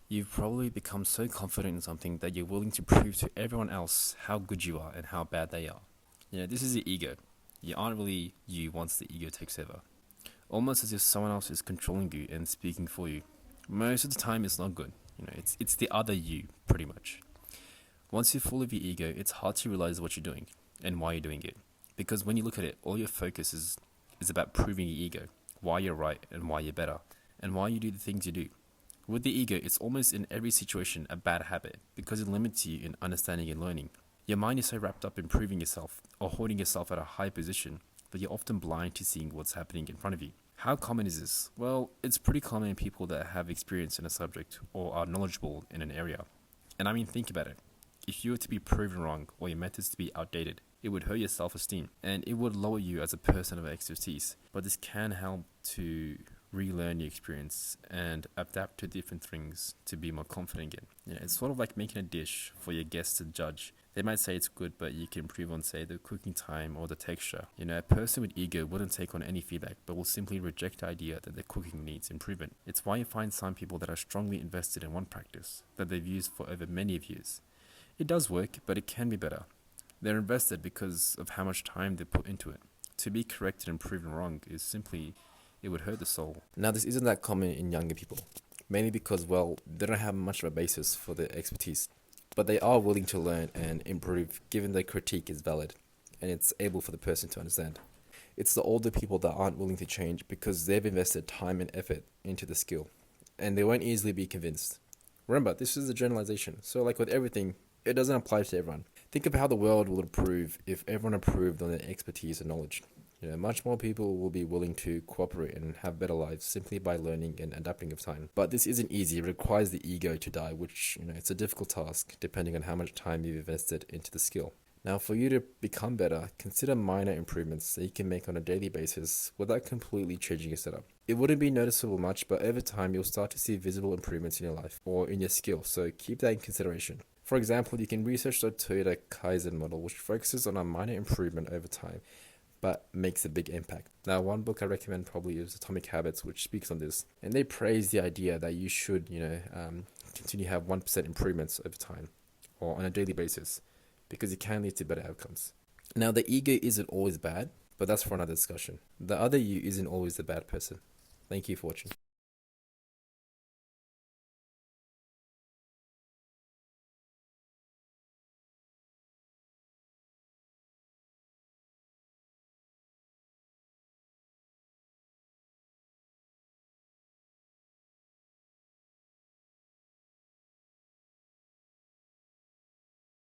You've probably become so confident in something that you're willing to prove to everyone else how good you are and how bad they are. This is the ego. You aren't really you once the ego takes over. Almost as if someone else is controlling you and speaking for you. Most of the time, it's not good. It's the other you, pretty much. Once you're full of your ego, it's hard to realize what you're doing and why you're doing it. Because when you look at it, all your focus is about proving your ego, why you're right and why you're better, and why you do the things you do. With the ego, it's almost in every situation a bad habit because it limits you in understanding and learning. Your mind is so wrapped up in proving yourself or holding yourself at a high position that you're often blind to seeing what's happening in front of you. How common is this? Well, it's pretty common in people that have experience in a subject or are knowledgeable in an area. And I mean, think about it. If you were to be proven wrong or your methods to be outdated, it would hurt your self-esteem and it would lower you as a person of expertise. But this can help to relearn your experience and adapt to different things to be more confident again. It's sort of like making a dish for your guests to judge. They might say it's good, but you can improve on, say, the cooking time or the texture. A person with ego wouldn't take on any feedback, but will simply reject the idea that their cooking needs improvement. It's why you find some people that are strongly invested in one practice that they've used for over many years. It does work, but it can be better. They're invested because of how much time they put into it. To be corrected and proven wrong is simply, it would hurt the soul. Now, this isn't that common in younger people, mainly because, well, they don't have much of a basis for their expertise, but they are willing to learn and improve given their critique is valid and it's able for the person to understand. It's the older people that aren't willing to change because they've invested time and effort into the skill and they won't easily be convinced. Remember, this is a generalization, so like with everything, it doesn't apply to everyone. Think of how the world will improve if everyone improved on their expertise and knowledge. Much more people will be willing to cooperate and have better lives simply by learning and adapting of time. But this isn't easy. It requires the ego to die, which, it's a difficult task depending on how much time you've invested into the skill. Now, for you to become better, consider minor improvements that you can make on a daily basis without completely changing your setup. It wouldn't be noticeable much, but over time, you'll start to see visible improvements in your life or in your skill, so keep that in consideration. For example, you can research the Toyota Kaizen model, which focuses on a minor improvement over time, but makes a big impact. Now, one book I recommend probably is Atomic Habits, which speaks on this, and they praise the idea that you should, continue to have 1% improvements over time or on a daily basis, because it can lead to better outcomes. Now, the ego isn't always bad, but that's for another discussion. The other you isn't always the bad person. Thank you for watching.